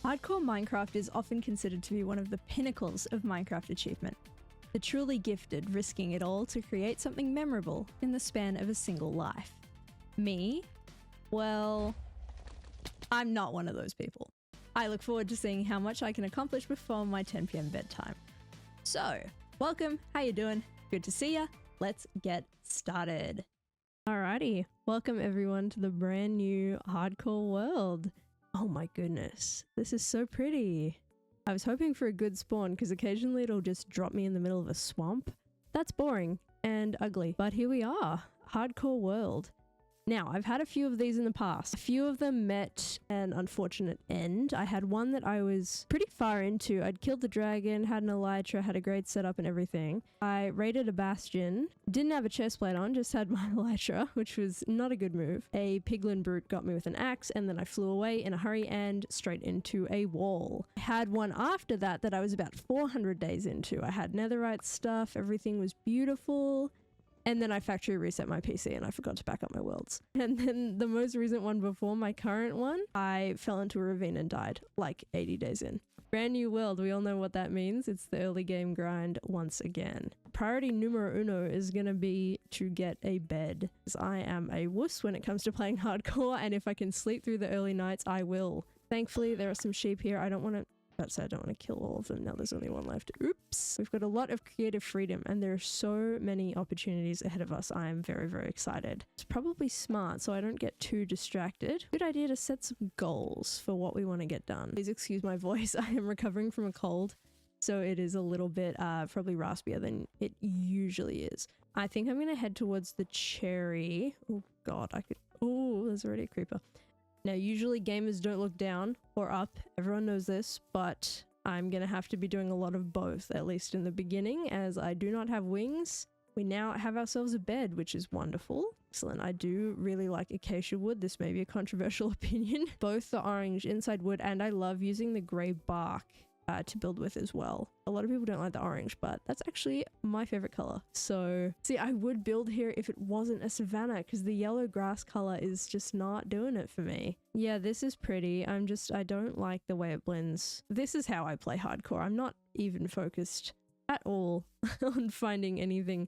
Hardcore Minecraft is often considered to be one of the pinnacles of Minecraft achievement. The truly gifted risking it all to create something memorable in the span of a single life. Me? Well, I'm not one of those people. I look forward to seeing how much I can accomplish before my 10 PM bedtime. So, welcome, how you doing? Good to see ya. Let's get started. Alrighty, welcome everyone to the brand new hardcore world. Oh my goodness, this is so pretty. I was hoping for a good spawn because occasionally it'll just drop me in the middle of a swamp. That's boring and ugly, but here we are, hardcore world. Now, I've had a few of these in the past. A few of them met an unfortunate end. I had one that I was pretty far into. I'd killed the dragon, had an elytra, had a great setup and everything. I raided a bastion, didn't have a chestplate on, just had my elytra, which was not a good move. A piglin brute got me with an axe, and then I flew away in a hurry and straight into a wall. I had one after that that I was about 400 days into. I had netherite stuff, everything was beautiful. And then I factory reset my PC and I forgot to back up my worlds. And then the most recent one before my current one, I fell into a ravine and died like 80 days in. Brand new world, we all know what that means. It's the early game grind once again. Priority numero uno is gonna be to get a bed. Because I am a wuss when it comes to playing hardcore, and if I can sleep through the early nights, I will. Thankfully, there are some sheep here. I don't want to kill all of them. Now there's only one left. Oops. We've got a lot of creative freedom and there are so many opportunities ahead of us. I am very, very excited. It's probably smart so I don't get too distracted. Good idea to set some goals for what we want to get done. Please excuse my voice. I am recovering from a cold, so it is a little bit probably raspier than it usually is. I think I'm going to head towards the cherry. Oh god, oh, there's already a creeper. Now, usually gamers don't look down or up, everyone knows this, but I'm gonna have to be doing a lot of both, at least in the beginning, as I do not have wings. We now have ourselves a bed, which is wonderful. Excellent. I do really like acacia wood. This may be a controversial opinion. Both the orange inside wood, and I love using the grey bark to build with as well. A lot of people don't like the orange, but that's actually my favorite color. So, see, I would build here if it wasn't a savanna because the yellow grass color is just not doing it for me. Yeah, this is pretty. I don't like the way it blends. This is how I play hardcore. I'm not even focused at all on finding anything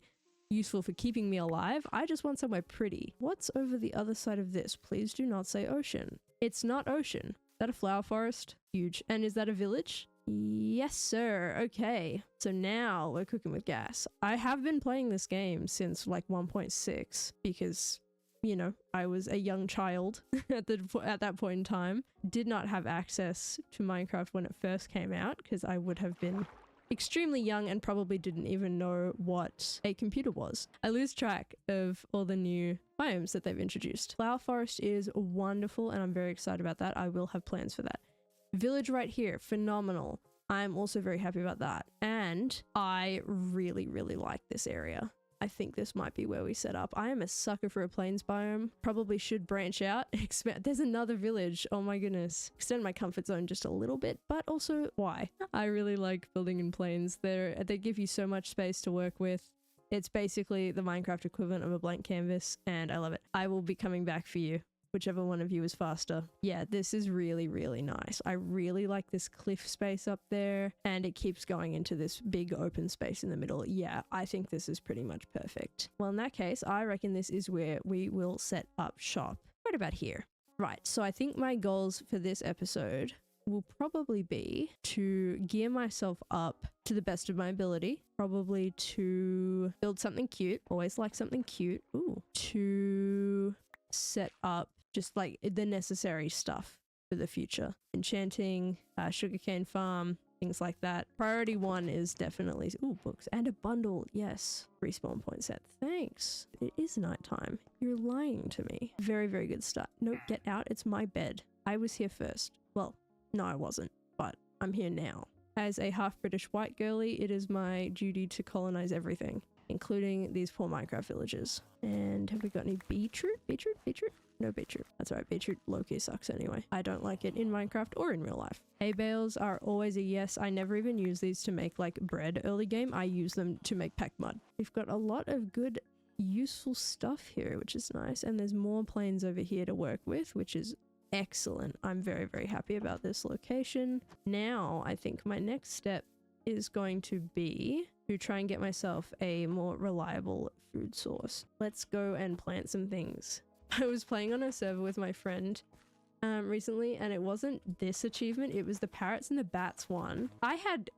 useful for keeping me alive. I just want somewhere pretty. What's over the other side of this? Please do not say ocean. It's not ocean. Is that a flower forest? Huge. And is that a village? Yes, sir. Okay. So now we're cooking with gas. I have been playing this game since like 1.6 because, you know, I was a young child at that point in time. Did not have access to Minecraft when it first came out because I would have been extremely young and probably didn't even know what a computer was. I lose track of all the new biomes that they've introduced. Flower forest is wonderful and I'm very excited about that. I will have plans for that. Village right here, phenomenal. I'm also very happy about that. And I really, really like this area. I think this might be where we set up. I am a sucker for a plains biome. Probably should branch out. There's another village. Oh my goodness. Extend my comfort zone just a little bit, but also why? I really like building in plains. They give you so much space to work with. It's basically the Minecraft equivalent of a blank canvas and I love it. I will be coming back for you. Whichever one of you is faster. Yeah, this is really, really nice. I really like this cliff space up there and it keeps going into this big open space in the middle. Yeah, I think this is pretty much perfect. Well, in that case, I reckon this is where we will set up shop. Right about here. Right, so I think my goals for this episode will probably be to gear myself up to the best of my ability. Probably to build something cute. Always like something cute. Ooh. To set up just like the necessary stuff for the future. Enchanting, sugarcane farm, things like that. Priority one is definitely, ooh, books and a bundle. Yes. Respawn point set. Thanks. It is nighttime. You're lying to me. Very, very good start. No, get out. It's my bed. I was here first. Well, no, I wasn't, but I'm here now. As a half British white girly, it is my duty to colonize everything, including these poor Minecraft villages. And have we got any beetroot? Beetroot? Beetroot? No beetroot. That's right, beetroot low-key sucks anyway. I don't like it in Minecraft or in real life. Hay bales are always a yes. I never even use these to make like bread early game. I use them to make pack mud. We've got a lot of good useful stuff here, which is nice. And there's more plains over here to work with, which is Excellent. I'm very, very happy about this location. Now, I think my next step is going to be to try and get myself a more reliable food source. Let's go and plant some things. I was playing on a server with my friend recently, and it wasn't this achievement, it was the parrots and the bats one. I had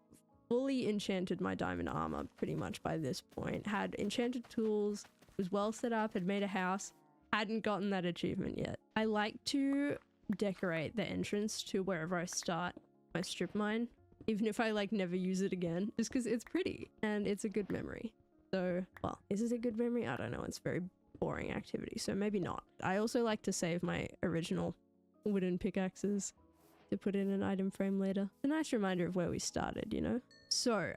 fully enchanted my diamond armor pretty much by this point, had enchanted tools, was well set up, had made a house, hadn't gotten that achievement yet. I like to decorate the entrance to wherever I start my strip mine, even if I like never use it again, just because it's pretty and it's a good memory. So, well, is it a good memory? I don't know, it's a very boring activity, so maybe not. I also like to save my original wooden pickaxes to put in an item frame later. A nice reminder of where we started, you know? So,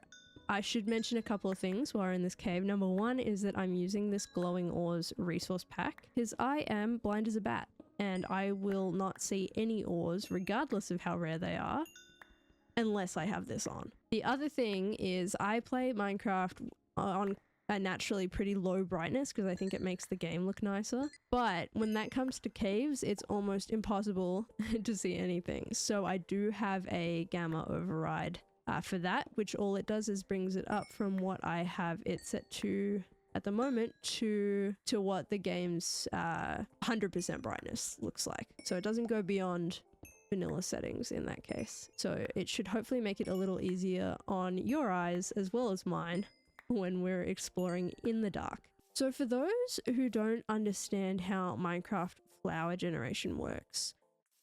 I should mention a couple of things while we're in this cave. Number one is that I'm using this glowing ores resource pack because I am blind as a bat and I will not see any ores regardless of how rare they are unless I have this on. The other thing is I play Minecraft on a naturally pretty low brightness because I think it makes the game look nicer. But when that comes to caves, it's almost impossible to see anything. So I do have a gamma override for that, which all it does is brings it up from what I have it set to at the moment to what the game's 100% brightness looks like. So it doesn't go beyond vanilla settings in that case. So it should hopefully make it a little easier on your eyes as well as mine when we're exploring in the dark. So for those who don't understand how Minecraft flower generation works,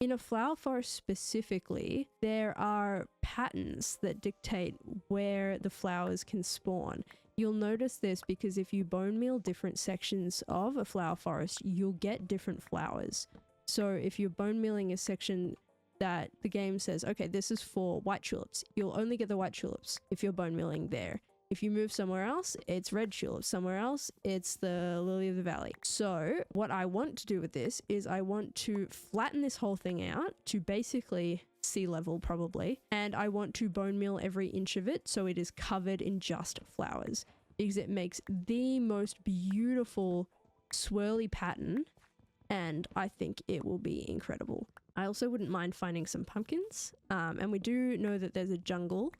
in a flower forest specifically, there are patterns that dictate where the flowers can spawn. You'll notice this because if you bone meal different sections of a flower forest, you'll get different flowers. So if you're bone mealing a section that the game says, okay, this is for white tulips, you'll only get the white tulips if you're bone mealing there. If you move somewhere else, it's red tulips. Somewhere else, it's the lily of the valley. So what I want to do with this is I want to flatten this whole thing out to basically sea level probably. And I want to bone meal every inch of it so it is covered in just flowers because it makes the most beautiful swirly pattern and I think it will be incredible. I also wouldn't mind finding some pumpkins and we do know that there's a jungle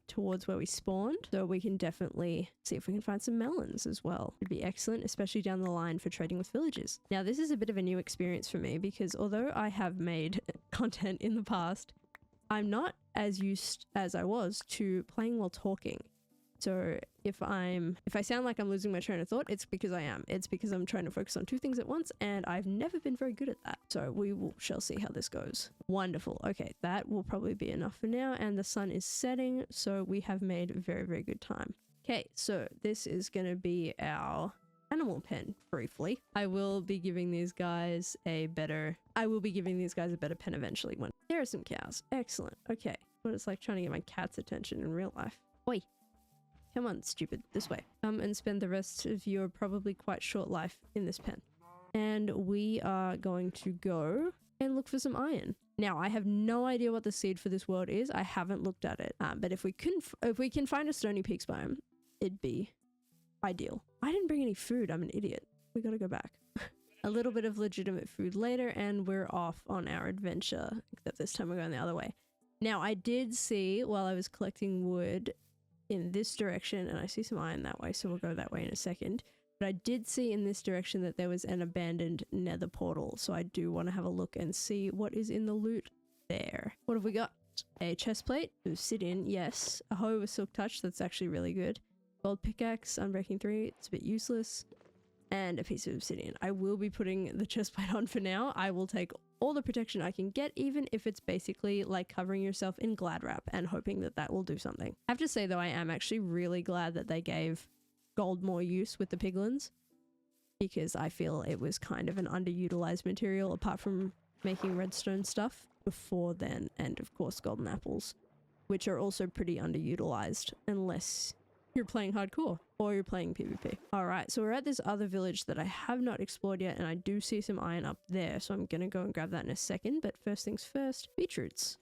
towards where we spawned, so we can definitely see if we can find some melons as well. It'd be excellent, especially down the line for trading with villagers. Now this is a bit of a new experience for me because although I have made content in the past, I'm not as used as I was to playing while talking. So if I sound like I'm losing my train of thought, it's because I am. It's because I'm trying to focus on two things at once and I've never been very good at that. So shall see how this goes. Wonderful. Okay, that will probably be enough for now and the sun is setting, so we have made very, very good time. Okay, so this is going to be our animal pen briefly. I will be giving these guys a better pen eventually when there are some cows. Excellent. Okay, what it's like trying to get my cat's attention in real life. Oi. Come on, stupid, this way. Come and spend the rest of your probably quite short life in this pen. And we are going to go and look for some iron. Now, I have no idea what the seed for this world is. I haven't looked at it. But if we can find a Stony Peaks biome, it'd be ideal. I didn't bring any food. I'm an idiot. We gotta go back. A little bit of legitimate food later, and we're off on our adventure. Except this time we're going the other way. Now, I did see while I was collecting wood in this direction, and I see some iron that way, so we'll go that way in a second. But I did see in this direction that there was an abandoned nether portal, so I do want to have a look and see what is in the loot there. What have we got? A chest plate, obsidian, yes. A hoe with silk touch, that's actually really good. Gold pickaxe, unbreaking 3, it's a bit useless. And a piece of obsidian. I will be putting the chest plate on for now. I will take all the protection I can get, even if it's basically like covering yourself in glad wrap and hoping that that will do something. I have to say though, I am actually really glad that they gave gold more use with the piglins because I feel it was kind of an underutilized material apart from making redstone stuff before then, and of course golden apples, which are also pretty underutilized unless you're playing hardcore or you're playing PvP. All right, so we're at this other village that I have not explored yet, and I do see some iron up there, so I'm gonna go and grab that in a second. But first things first, beetroots.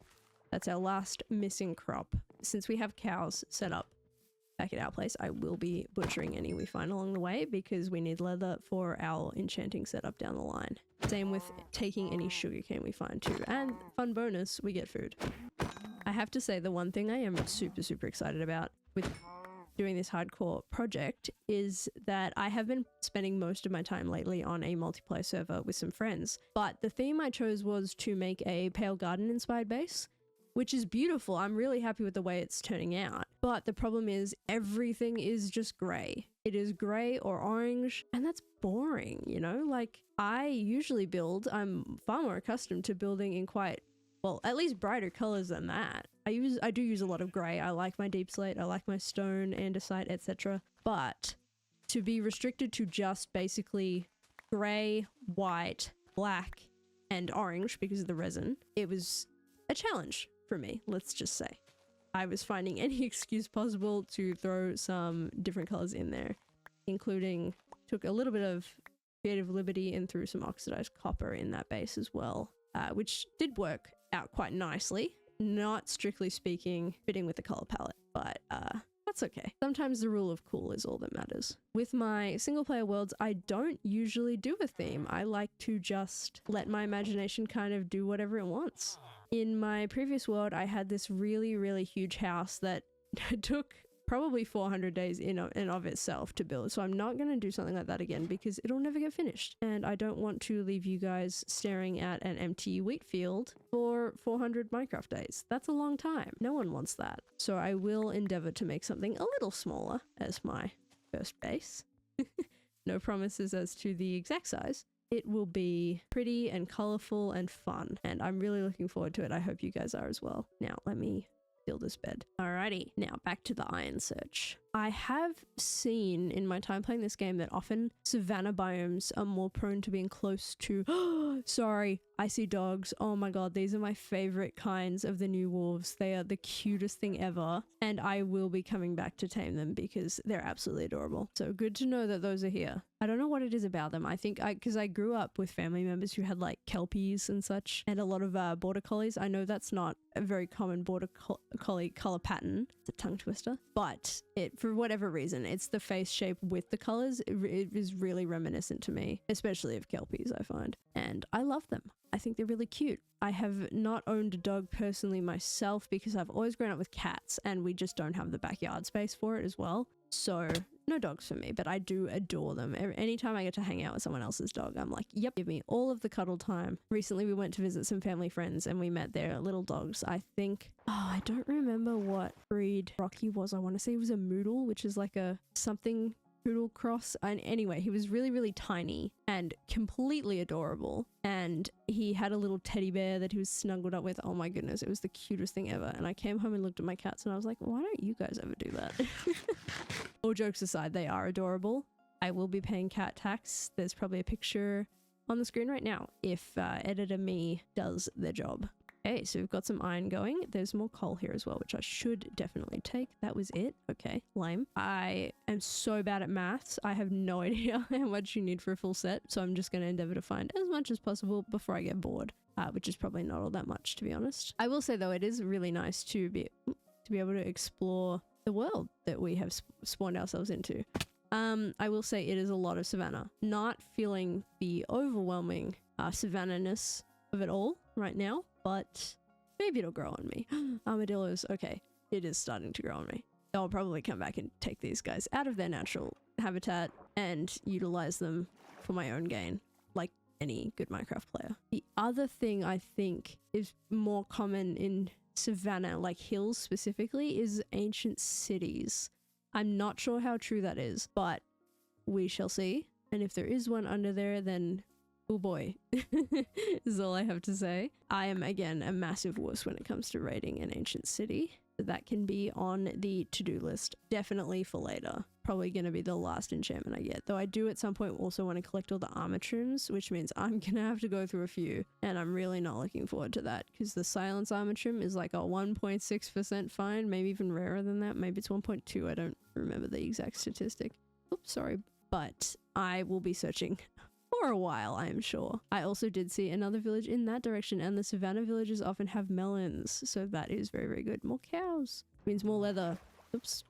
That's our last missing crop. Since we have cows set up back at our place, I will be butchering any we find along the way because we need leather for our enchanting setup down the line. Same with taking any sugarcane we find too. And fun bonus, we get food. I have to say the one thing I am super, super excited about with doing this hardcore project is that I have been spending most of my time lately on a multiplayer server with some friends. But the theme I chose was to make a Pale Garden inspired base, which is beautiful. I'm really happy with the way it's turning out. But the problem is everything is just grey. It is grey or orange, and that's boring, you know? Like, I usually build, I'm far more accustomed to building in quite, well, at least brighter colours than that. I do use a lot of grey. I like my deep slate, I like my stone, andesite, etc. But to be restricted to just basically grey, white, black, and orange because of the resin, it was a challenge for me, let's just say. I was finding any excuse possible to throw some different colors in there, including took a little bit of creative liberty and threw some oxidized copper in that base as well, which did work out quite nicely. Not strictly speaking fitting with the color palette, but that's okay. Sometimes the rule of cool is all that matters. With my single player worlds, I don't usually do a theme. I like to just let my imagination kind of do whatever it wants. In my previous world, I had this really, really huge house that took probably 400 days in and of itself to build. So I'm not going to do something like that again because it'll never get finished. And I don't want to leave you guys staring at an empty wheat field for 400 Minecraft days. That's a long time. No one wants that. So I will endeavor to make something a little smaller as my first base. No promises as to the exact size. It will be pretty and colorful and fun, and I'm really looking forward to it. I hope you guys are as well. Now, let me build this bed. Alrighty, now back to the iron search. I have seen in my time playing this game that often savanna biomes are more prone to being close to sorry, I see dogs. Oh my god, these are my favorite kinds of the new wolves. They are the cutest thing ever, and I will be coming back to tame them because they're absolutely adorable. So good to know that those are here. I don't know what it is about them. I think because I grew up with family members who had like kelpies and such, and a lot of border collies. I know that's not a very common border collie color pattern. It's a tongue twister, but for whatever reason, it's the face shape with the colors. It is really reminiscent to me, especially of kelpies, I find. And I love them. I think they're really cute. I have not owned a dog personally myself because I've always grown up with cats and we just don't have the backyard space for it as well. So no dogs for me, but I do adore them. Anytime I get to hang out with someone else's dog, I'm like, yep, give me all of the cuddle time. Recently we went to visit some family friends and we met their little dogs. I think, I don't remember what breed Rocky was. I want to say it was a Moodle, which is like a something poodle cross. And anyway, he was really, really tiny and completely adorable. And he had a little teddy bear that he was snuggled up with. Oh my goodness, it was the cutest thing ever. And I came home and looked at my cats and I was like, why don't you guys ever do that? All jokes aside, they are adorable. I will be paying cat tax. There's probably a picture on the screen right now if editor me does their job. Okay, so we've got some iron going. There's more coal here as well, which I should definitely take. That was it. Okay, lame. I am so bad at maths. I have no idea how much you need for a full set, so I'm just going to endeavor to find as much as possible before I get bored, which is probably not all that much, to be honest. I will say, though, it is really nice to be able to explore the world that we have spawned ourselves into. I will say it is a lot of savanna. Not feeling the overwhelming savanna-ness of it all right now, but maybe it'll grow on me. Armadillos, okay, it is starting to grow on me. I'll probably come back and take these guys out of their natural habitat and utilize them for my own gain, like any good Minecraft player. The other thing I think is more common in savanna, like hills specifically, is ancient cities. I'm not sure how true that is, but we shall see. And if there is one under there, then oh boy, is all I have to say. I am, again, a massive wuss when it comes to raiding an ancient city. That can be on the to-do list, definitely for later. Probably going to be the last enchantment I get. Though I do at some point also want to collect all the armor trims, which means I'm going to have to go through a few. And I'm really not looking forward to that because the silence armor trim is like a 1.6% find, maybe even rarer than that. Maybe it's 1.2. I don't remember the exact statistic. Oops, sorry. But I will be searching for a while, I am sure. I also did see another village in that direction, and the savanna villages often have melons, so that is very, very good. More cows means more leather. Oops.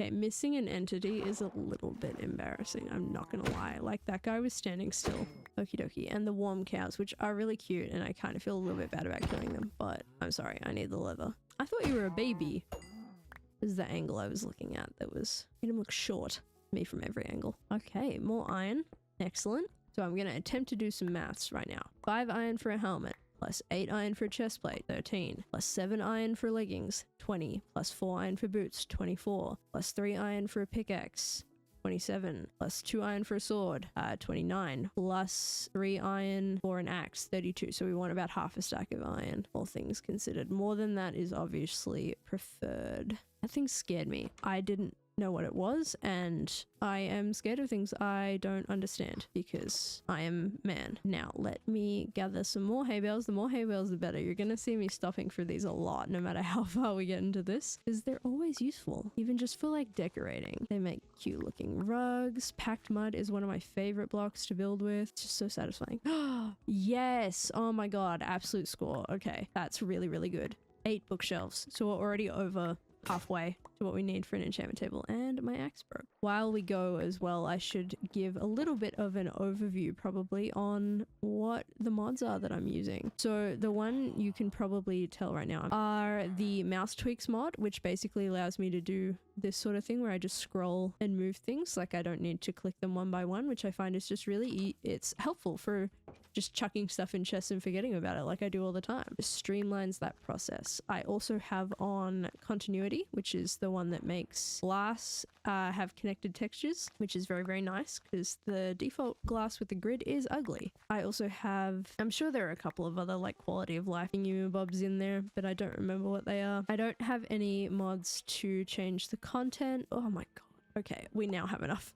Okay, missing an entity is a little bit embarrassing, I'm not gonna lie. Like, that guy was standing still. Okie dokie. And the warm cows, which are really cute, and I kind of feel a little bit bad about killing them, but I'm sorry, I need the leather. I thought you were a baby. This is the angle I was looking at that was made him look short. Me from every angle. Okay, more iron. Excellent. So I'm gonna attempt to do some maths right now. 5 iron for a helmet, plus 8 iron for a chest plate, 13, plus 7 iron for leggings, 20, plus 4 iron for boots, 24, plus 3 iron for a pickaxe, 27, plus 2 iron for a sword, 29, plus 3 iron for an axe, 32. So we want about half a stack of iron, all things considered. More than that is obviously preferred. That thing scared me. I didn't know what it was, and I am scared of things I don't understand because I am man. Now let me gather some more hay bales. The more hay bales the better. You're gonna see me stopping for these a lot no matter how far we get into this, because they're always useful, even just for like decorating. They make cute looking rugs. Packed mud is one of my favorite blocks to build with. It's just so satisfying. Yes, oh my god, absolute score. Okay, that's really good. 8 bookshelves, so we're already over halfway to what we need for an enchantment table, and my axe broke. While we go as well, I should give a little bit of an overview probably on what the mods are that I'm using. So the one you can probably tell right now are the mouse tweaks mod, which basically allows me to do this sort of thing where I just scroll and move things. Like, I don't need to click them one by one, which I find is just really it's helpful for just chucking stuff in chests and forgetting about it like I do all the time. It streamlines that process. I also have on continuity, which is the one that makes glass have connected textures, which is very nice because the default glass with the grid is ugly. I also have, I'm sure there are a couple of other like quality of life bobs in there, but I don't remember what they are. I don't have any mods to change the content. Oh my god. Okay, we now have enough.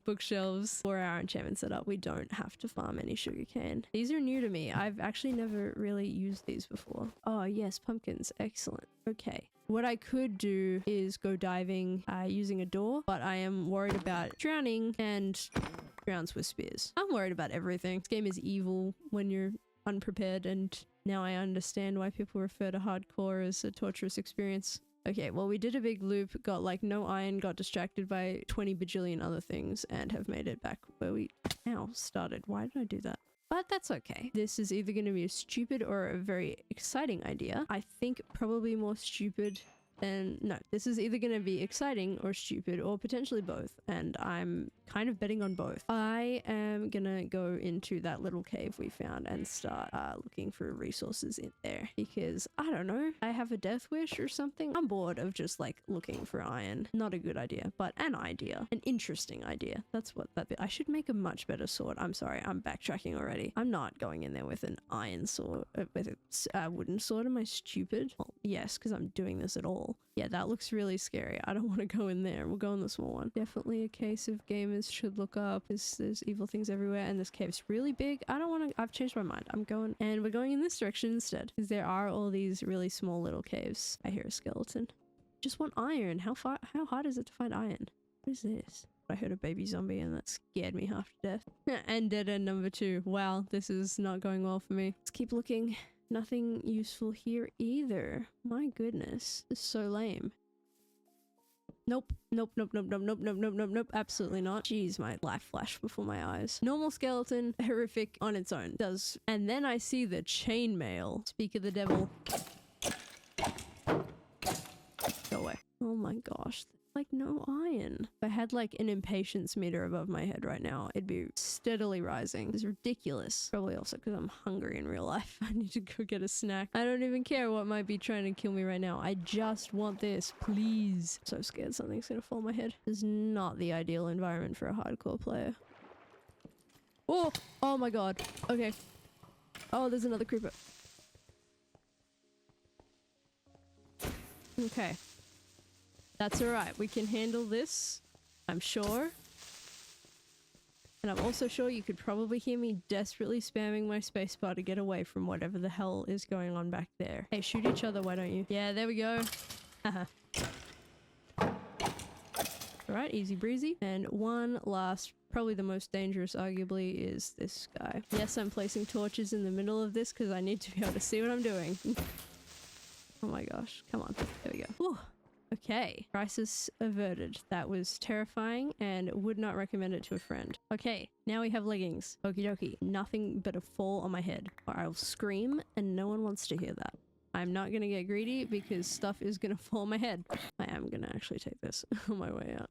Bookshelves for our enchantment setup. We don't have to farm any sugarcane. These are new to me. I've actually never really used these before. Oh yes, pumpkins. Excellent. Okay. What I could do is go diving using a door, but I am worried about drowning and drowns with spears. I'm worried about everything. This game is evil when you're unprepared, and now I understand why people refer to hardcore as a torturous experience. Okay, well, we did a big loop, got like no iron, got distracted by 20 bajillion other things, and have made it back where we now started. Why did I do that? But that's okay. This is either going to be a stupid or a very exciting idea. I think probably more stupid than... No, this is either going to be exciting or stupid, or potentially both, and I'm kind of betting on both. I am gonna go into that little cave we found and start looking for resources in there, because I don't know, I have a death wish or something. I'm bored of just like looking for iron. Not a good idea, but an idea, an interesting idea. That's what that bit. I should make a much better sword. I'm sorry, I'm backtracking already. I'm not going in there with an iron sword, with a wooden sword. Am I stupid? Well, yes, because I'm doing this at all. Yeah, that looks really scary. I don't want to go in there. We'll go in the small one. Definitely a case of gamers should look up, because there's evil things everywhere, and this cave's really big. I don't want to... I've changed my mind. I'm going... And we're going in this direction instead, because there are all these really small little caves. I hear a skeleton. Just want iron. How hard is it to find iron? What is this? I heard a baby zombie, and that scared me half to death. And dead end number 2. Wow, this is not going well for me. Let's keep looking. Nothing useful here either. My goodness. This is so lame. Nope. Nope. Absolutely not. Jeez, my life flashed before my eyes. Normal skeleton, horrific on its own. Does. And then I see the chainmail. Speak of the devil. Go away. Oh my gosh. Like no iron. If I had like an impatience meter above my head right now, it'd be steadily rising. It's ridiculous. Probably also because I'm hungry in real life. I need to go get a snack. I don't even care what might be trying to kill me right now. I just want this, please. I'm so scared something's gonna fall on my head. This is not the ideal environment for a hardcore player. Oh! Oh my god. Okay. Oh, there's another creeper. Okay. That's alright, we can handle this, I'm sure. And I'm also sure you could probably hear me desperately spamming my spacebar to get away from whatever the hell is going on back there. Hey, shoot each other, why don't you? Yeah, there we go. Haha. Alright, easy breezy. And one last, probably the most dangerous arguably, is this guy. Yes, I'm placing torches in the middle of this because I need to be able to see what I'm doing. Oh my gosh, come on, there we go. Whew. Okay, crisis averted. That was terrifying and would not recommend it to a friend. Okay, now we have leggings. Okie dokie. Nothing but a fall on my head, or I'll scream and no one wants to hear that. I'm not gonna get greedy because stuff is gonna fall on my head. I am gonna actually take this on my way out.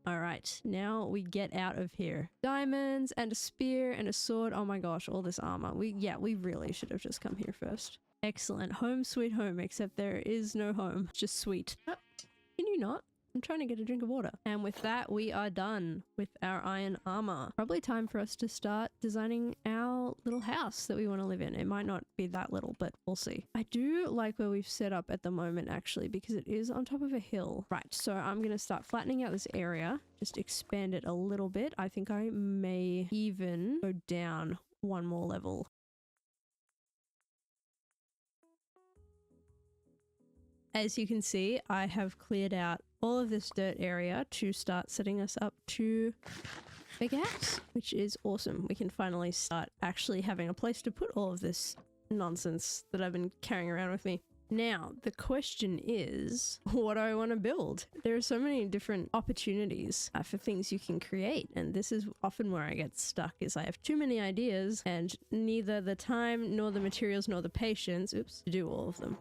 All right, now we get out of here. Diamonds and a spear and a sword. Oh my gosh, all this armor. We really should have just come here first. Excellent. Home sweet home, except there is no home. Just sweet. Oh, can you not? I'm trying to get a drink of water. And with that, we are done with our iron armor. Probably time for us to start designing our little house that we want to live in. It might not be that little, but we'll see. I do like where we've set up at the moment, actually, because it is on top of a hill. Right, so I'm going to start flattening out this area. Just expand it a little bit. I think I may even go down one more level. As you can see, I have cleared out all of this dirt area to start setting us up to make a house, which is awesome. We can finally start actually having a place to put all of this nonsense that I've been carrying around with me. Now, the question is, what do I want to build? There are so many different opportunities for things you can create, and this is often where I get stuck, is I have too many ideas and neither the time nor the materials nor the patience, to do all of them.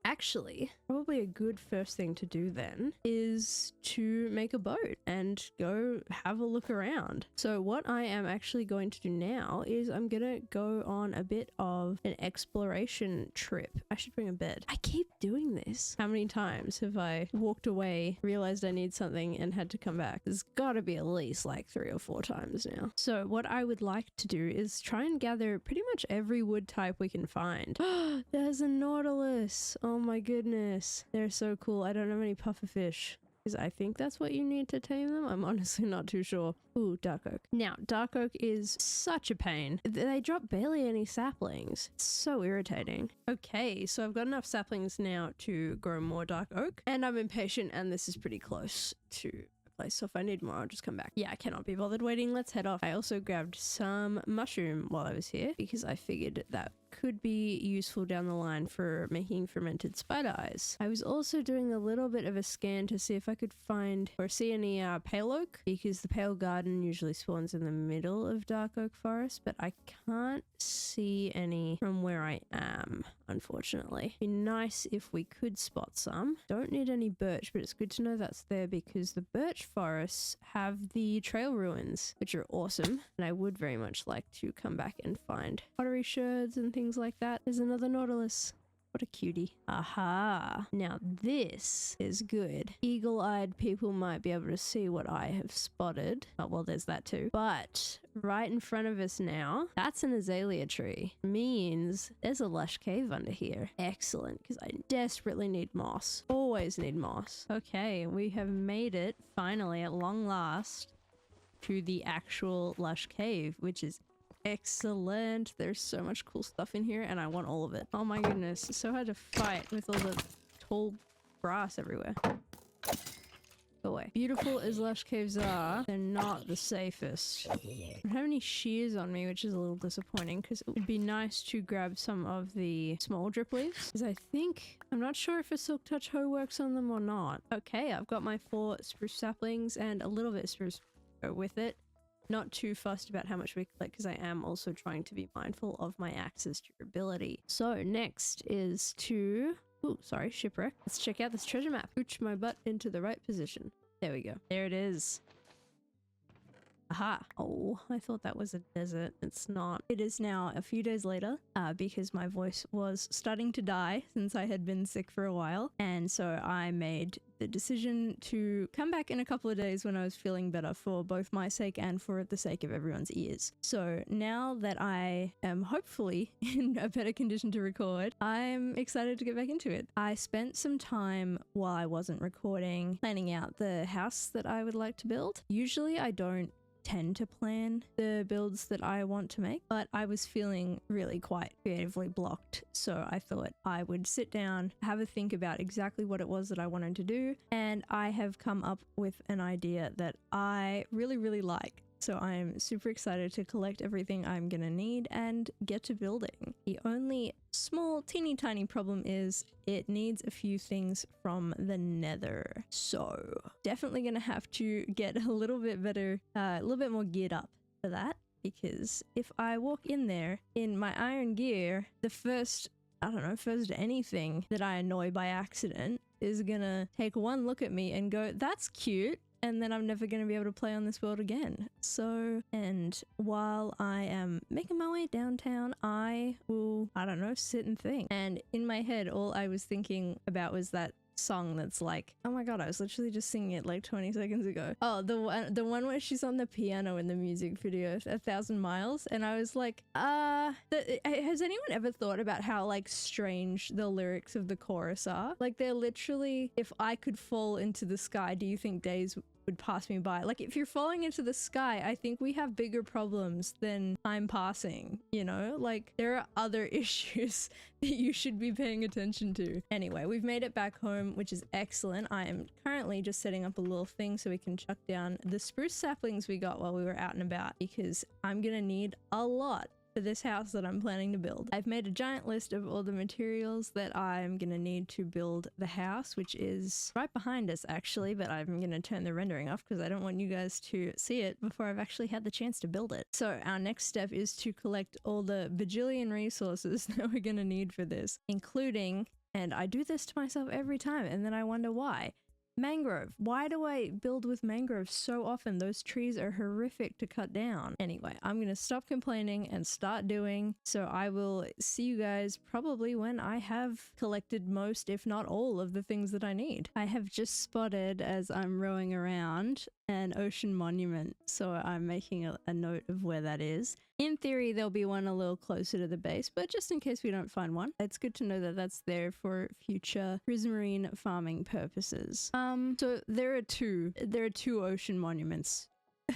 Actually, probably a good first thing to do then is to make a boat and go have a look around. So what I am actually going to do now is I'm gonna go on a bit of an exploration trip. I should bring a bed. I keep doing this. How many times have I walked away, realized I need something and had to come back? There's gotta be at least like 3 or 4 times now. So what I would like to do is try and gather pretty much every wood type we can find. There's a nautilus. Oh my goodness. They're so cool. I don't have any pufferfish because I think that's what you need to tame them. I'm honestly not too sure. Ooh, dark oak. Now, dark oak is such a pain. They drop barely any saplings. It's so irritating. Okay, so I've got enough saplings now to grow more dark oak, and I'm impatient, and this is pretty close to place. So if I need more, I'll just come back. Yeah, I cannot be bothered waiting. Let's head off. I also grabbed some mushroom while I was here because I figured that could be useful down the line for making fermented spider eyes. I was also doing a little bit of a scan to see if I could find or see any pale oak, because the pale garden usually spawns in the middle of dark oak forest, but I can't see any from where I am, unfortunately. It'd be nice if we could spot some. Don't need any birch, but it's good to know that's there because the birch forests have the trail ruins, which are awesome, and I would very much like to come back and find pottery sherds and things like that. There's another nautilus. What a cutie. Aha. Now this is good. Eagle-eyed people might be able to see what I have spotted. Oh, well, there's that too. But right in front of us now, that's an azalea tree. Means there's a lush cave under here. Excellent, because I desperately need moss. Always need moss. Okay, we have made it, finally, at long last, to the actual lush cave, which is excellent. There's so much cool stuff in here and I want all of it. Oh my goodness, it's so hard to fight with all the tall grass everywhere. Go away. Beautiful as lush caves are, they're not the safest. I don't have any shears on me, which is a little disappointing because it would be nice to grab some of the small drip leaves, because I think, I'm not sure if a silk touch hoe works on them or not. Okay, I've got my 4 spruce saplings and a little bit of spruce with it. Not too fussed about how much we collect because I am also trying to be mindful of my axe's durability. So next is to, shipwreck. Let's check out this treasure map. Pooch my butt into the right position. There we go. There it is. Aha. Oh, I thought that was a desert. It's not. It is now a few days later because my voice was starting to die since I had been sick for a while. And so I made the decision to come back in a couple of days when I was feeling better for both my sake and for the sake of everyone's ears. So now that I am hopefully in a better condition to record, I'm excited to get back into it. I spent some time while I wasn't recording planning out the house that I would like to build. Usually I don't tend to plan the builds that I want to make, but I was feeling really quite creatively blocked, so I thought I would sit down, have a think about exactly what it was that I wanted to do, and I have come up with an idea that I really like. So I'm super excited to collect everything I'm gonna need and get to building. The only small teeny tiny problem is it needs a few things from the nether. So definitely gonna have to get a little bit better, a little bit more geared up for that, because if I walk in there in my iron gear, the first anything that I annoy by accident is gonna take one look at me and go, that's cute, and then I'm never going to be able to play on this world again. So, and while I am making my way downtown, I will, sit and think. And in my head, all I was thinking about was that song that's like, oh my god, I was literally just singing it like 20 seconds ago. Oh, the one where she's on the piano in the music video, 1,000 Miles, and I was like, has anyone ever thought about how like strange the lyrics of the chorus are? Like, they're literally, if I could fall into the sky, do you think days would pass me by? Like, if you're falling into the sky, I think we have bigger problems than time passing, you know? Like, there are other issues that you should be paying attention to. Anyway, we've made it back home, which is excellent. I am currently just setting up a little thing so we can chuck down the spruce saplings we got while we were out and about, because I'm gonna need a lot for this house that I'm planning to build. I've made a giant list of all the materials that I'm gonna need to build the house, which is right behind us actually, but I'm gonna turn the rendering off because I don't want you guys to see it before I've actually had the chance to build it. So our next step is to collect all the bajillion resources that we're gonna need for this, including, and I do this to myself every time and then I wonder why, mangrove. Why do I build with mangroves so often? Those trees are horrific to cut down. Anyway, I'm gonna stop complaining and start doing, so I will see you guys probably when I have collected most, if not all, of the things that I need. I have just spotted, as I'm rowing around, an ocean monument, so I'm making a note of where that is. In theory, there'll be one a little closer to the base, but just in case we don't find one, it's good to know that that's there for future prismarine farming purposes. So there are two ocean monuments.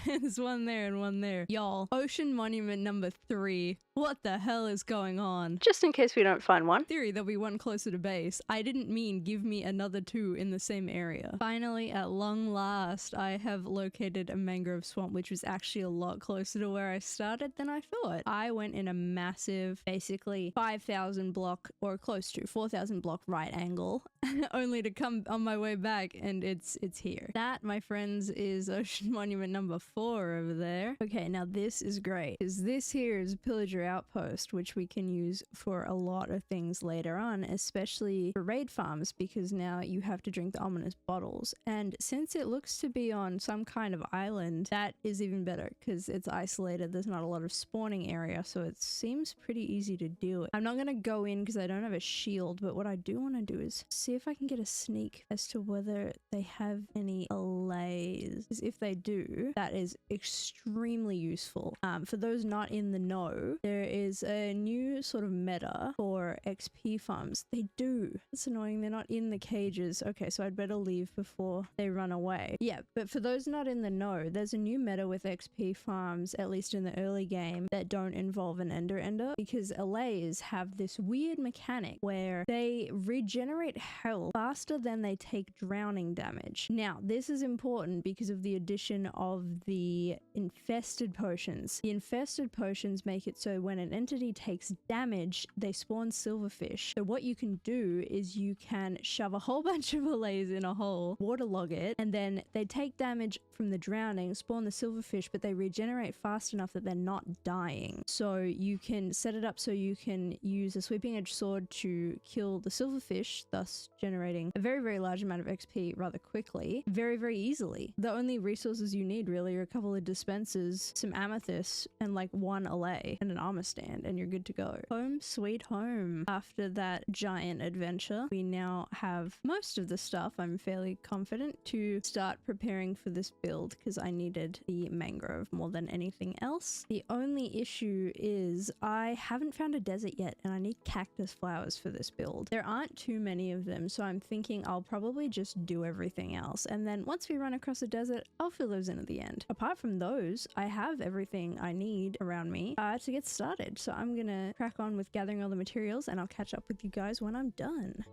There's one there and one there. Y'all, ocean monument number 3. What the hell is going on? Just in case we don't find one. In theory, there'll be one closer to base. I didn't mean give me another 2 in the same area. Finally, at long last, I have located a mangrove swamp, which was actually a lot closer to where I started than I thought. I went in a massive, basically 5,000 block, or close to 4,000 block right angle, only to come on my way back and it's here. That, my friends, is ocean monument number 4 over there. Okay, now this is great, because this here is a pillager outpost, which we can use for a lot of things later on, especially for raid farms, because now you have to drink the ominous bottles. And since it looks to be on some kind of island, that is even better because it's isolated. There's not a lot of spawning area, so it seems pretty easy to deal with. I'm not going to go in because I don't have a shield, but what I do want to do is see if I can get a sneak as to whether they have any allays. If they do, that is extremely useful. For those not in the know, there is a new sort of meta for XP farms. They do. It's annoying. They're not in the cages. Okay, so I'd better leave before they run away. Yeah, but for those not in the know, there's a new meta with XP farms, at least in the early game, that don't involve an ender, because allays have this weird mechanic where they regenerate health faster than they take drowning damage. Now, this is important because of the addition of the infested potions. The infested potions make it so when an entity takes damage, they spawn silverfish. So what you can do is you can shove a whole bunch of allays in a hole, waterlog it, and then they take damage from the drowning, spawn the silverfish, but they regenerate fast enough that they're not dying. So you can set it up so you can use a sweeping edge sword to kill the silverfish, thus generating a very, very large amount of XP rather quickly, very, very easily. The only resources you need really are a couple of dispensers, some amethyst, and like 1 allay and an armor stand, and you're good to go. Home sweet home. After that giant adventure, we now have most of the stuff, I'm fairly confident, to start preparing for this build, because I needed the mangrove more than anything else. The only issue is I haven't found a desert yet, and I need cactus flowers for this build. There aren't too many of them, so I'm thinking I'll probably just do everything else, and then once we run across a desert, I'll fill those in at the end. Apart from those, I have everything I need around me to get started, so I'm gonna crack on with gathering all the materials, and I'll catch up with you guys when I'm done.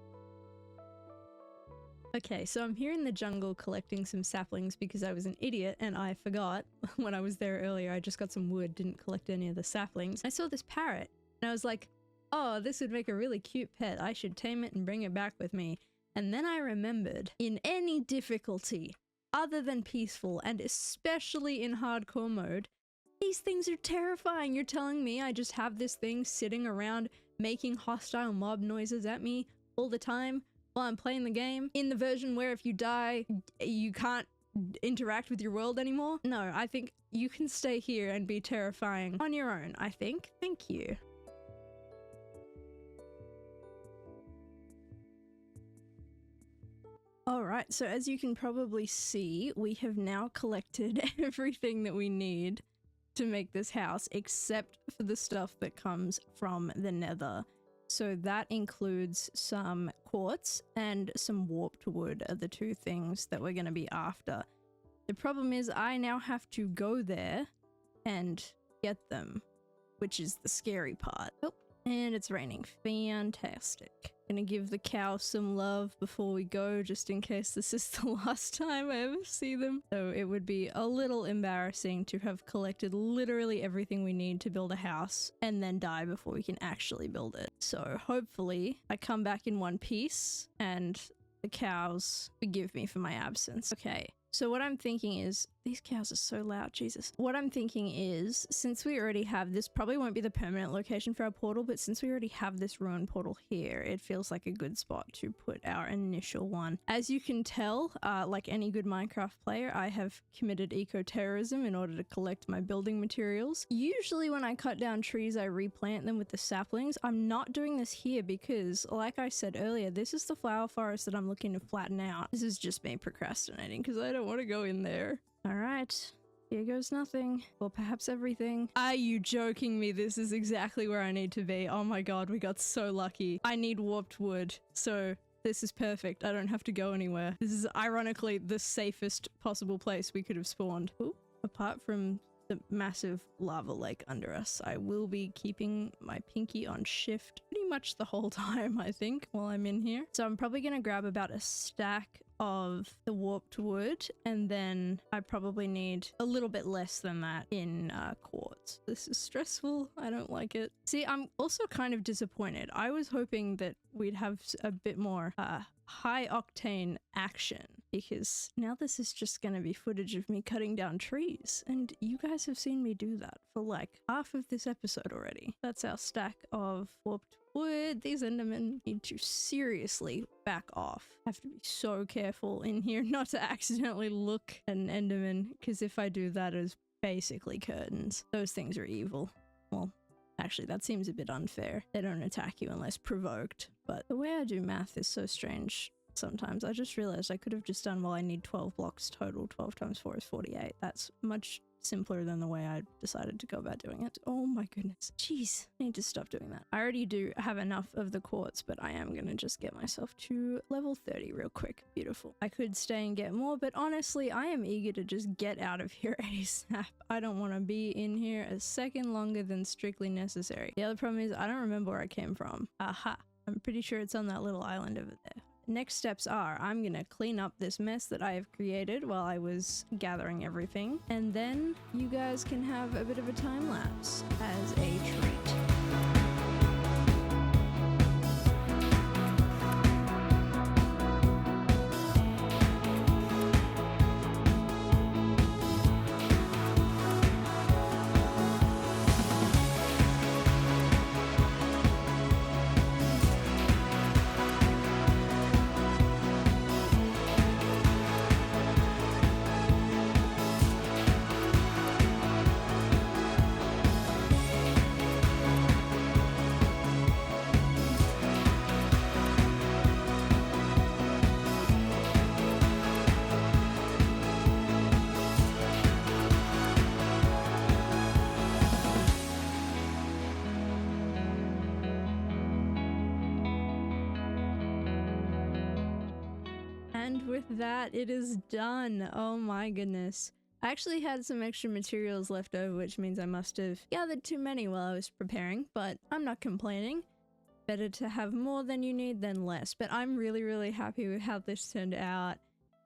Okay, so I'm here in the jungle collecting some saplings because I was an idiot and I forgot when I was there earlier. I just got some wood, didn't collect any of the saplings. I saw this parrot and I was like, oh, this would make a really cute pet. I should tame it and bring it back with me. And then I remembered, in any difficulty other than peaceful, and especially in hardcore mode, these things are terrifying. You're telling me I just have this thing sitting around making hostile mob noises at me all the time while I'm playing the game? In the version where if you die, you can't interact with your world anymore? No, I think you can stay here and be terrifying on your own, I think. Thank you. Alright, so as you can probably see, we have now collected everything that we need to make this house, except for the stuff that comes from the nether. So that includes some quartz and some warped wood are the two things that we're going to be after. The problem is I now have to go there and get them, which is the scary part. Oh, and it's raining. Fantastic. Gonna give the cow some love before we go, just in case this is the last time I ever see them. So it would be a little embarrassing to have collected literally everything we need to build a house and then die before we can actually build it. So hopefully I come back in one piece and the cows forgive me for my absence. Okay. So what I'm thinking is, these cows are so loud, Jesus. What I'm thinking is, since we already have this, probably won't be the permanent location for our portal, but since we already have this ruined portal here, it feels like a good spot to put our initial one. As you can tell, like any good Minecraft player, I have committed eco-terrorism in order to collect my building materials. Usually when I cut down trees, I replant them with the saplings. I'm not doing this here because, like I said earlier, this is the flower forest that I'm looking to flatten out. This is just me procrastinating because I don't want to go in there. All right, here goes nothing. Or perhaps everything. Are you joking me? This is exactly where I need to be. Oh my god, we got so lucky. I need warped wood, so this is perfect. I don't have to go anywhere. This is ironically the safest possible place we could have spawned. Ooh, apart from the massive lava lake under us, I will be keeping my pinky on shift pretty much the whole time, I think, while I'm in here. So I'm probably gonna grab about a stack of the warped wood, and then I probably need a little bit less than that in quartz. This is stressful. I don't like it. See, I'm also kind of disappointed. I was hoping that we'd have a bit more high octane action, because now this is just gonna be footage of me cutting down trees, and you guys have seen me do that for like half of this episode already. That's our stack of warped wood. These endermen need to seriously back off. I have to be so careful in here not to accidentally look at an enderman, because if I do that, it's basically curtains. Those things are evil. Well, actually, that seems a bit unfair. They don't attack you unless provoked. But the way I do math is so strange sometimes. I just realized I could have just done, well, I need 12 blocks total. 12 times 4 is 48. That's much simpler than the way I decided to go about doing it. Oh my goodness. Jeez, I need to stop doing that. I already do have enough of the quartz, but I am gonna just get myself to level 30 real quick. Beautiful. I could stay and get more, but honestly, I am eager to just get out of here ASAP. I don't want to be in here a second longer than strictly necessary. The other problem is I don't remember where I came from. Aha. I'm pretty sure it's on that little island over there. Next steps are, I'm gonna clean up this mess that I have created while I was gathering everything, and then you guys can have a bit of a time lapse as a treat. And with that, it is done. Oh my goodness. I actually had some extra materials left over, which means I must have gathered too many while I was preparing, but I'm not complaining. better to have more than you need than less. But I'm really, really happy with how this turned out.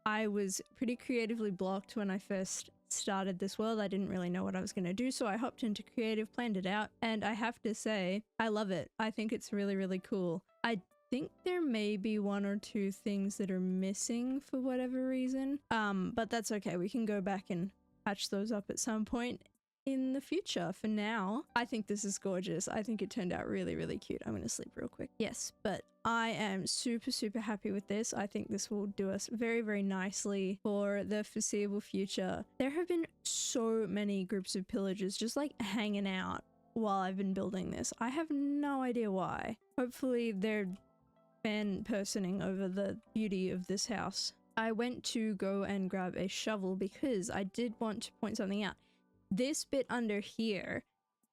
I was pretty creatively blocked when I first started this world. I didn't really know what I was going to do, so I hopped into creative, planned it out, and I have to say, I love it. I think it's really, really cool. I think there may be one or two things that are missing for whatever reason, but that's okay. We can go back and patch those up at some point in the future. For now, I think this is gorgeous. I think it turned out really, really cute. I'm gonna sleep real quick. Yes, but I am super, super happy with this. I think this will do us very, very nicely for the foreseeable future. There have been so many groups of pillagers just like hanging out while I've been building this. I have no idea why. Hopefully they're fan-personing over the beauty of this house. I went to go and grab a shovel because I did want to point something out. This bit under here,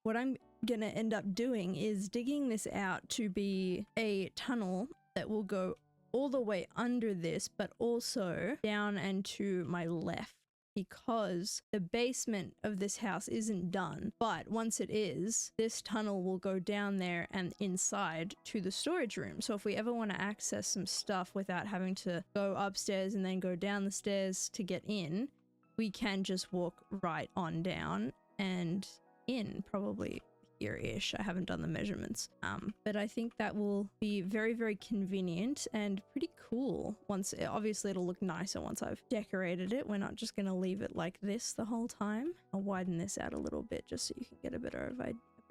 what I'm gonna end up doing is digging this out to be a tunnel that will go all the way under this, but also down and to my left, because the basement of this house isn't done. But once it is, this tunnel will go down there and inside to the storage room. So if we ever want to access some stuff without having to go upstairs and then go down the stairs to get in, we can just walk right on down and in, probably here-ish. I haven't done the measurements, but I think that will be very, very convenient and pretty cool. Obviously it'll look nicer once I've decorated it. We're not just gonna leave it like this the whole time. I'll widen this out a little bit just so you can get a better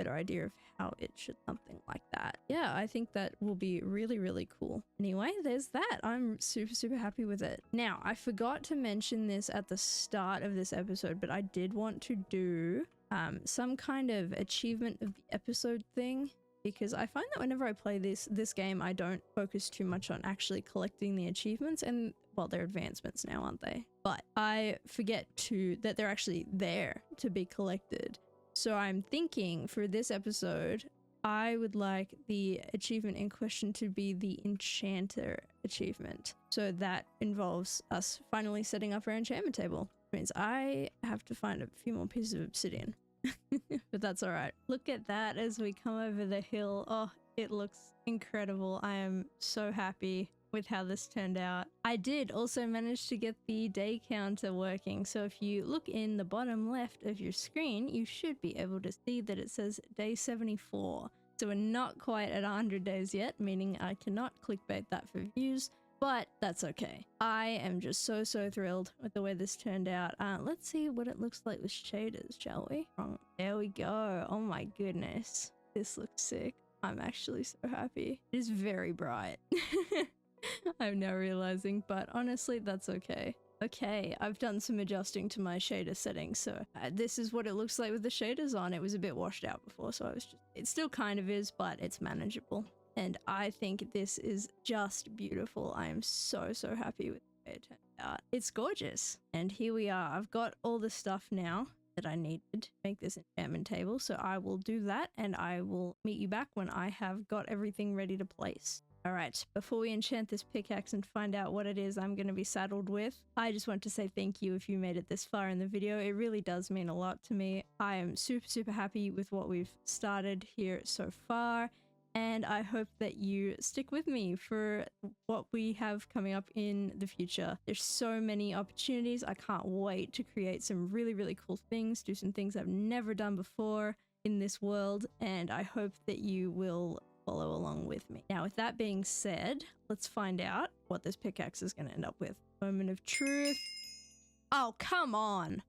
idea of how it should, something like that. Yeah, I think that will be really, really cool. Anyway, there's that. I'm super, super happy with it. Now, I forgot to mention this at the start of this episode, but I did want to do some kind of achievement of the episode thing, because I find that whenever I play this game, I don't focus too much on actually collecting the achievements, and well, they're advancements now, aren't they? But I forget that they're actually there to be collected. So I'm thinking for this episode, I would like the achievement in question to be the Enchanter achievement. So that involves us finally setting up our enchantment table. Which means I have to find a few more pieces of obsidian. But that's all right. Look at that as we come over the hill. Oh, it looks incredible. I am so happy with how this turned out. I did also manage to get the day counter working. So if you look in the bottom left of your screen, you should be able to see that it says day 74. So we're not quite at 100 days yet, meaning I cannot clickbait that for views, but that's okay. I am just so, so thrilled with the way this turned out. Let's see what it looks like with shaders, shall we? There we go. Oh my goodness. This looks sick. I'm actually so happy. It is very bright. I'm now realizing, but honestly, that's okay. Okay, I've done some adjusting to my shader settings, so this is what it looks like with the shaders on. It was a bit washed out before, so it still kind of is, but it's manageable. And I think this is just beautiful. I am so, so happy with the way it turned out. It's gorgeous. And here we are. I've got all the stuff now that I needed to make this enchantment table, so I will do that, and I will meet you back when I have got everything ready to place. Alright, before we enchant this pickaxe and find out what it is I'm going to be saddled with, I just want to say thank you if you made it this far in the video. It really does mean a lot to me. I am super, super happy with what we've started here so far, and I hope that you stick with me for what we have coming up in the future. There's so many opportunities. I can't wait to create some really, really cool things, do some things I've never done before in this world, and I hope that you will follow along with me. Now, with that being said, let's find out what this pickaxe is going to end up with. Moment of truth. Oh, come on.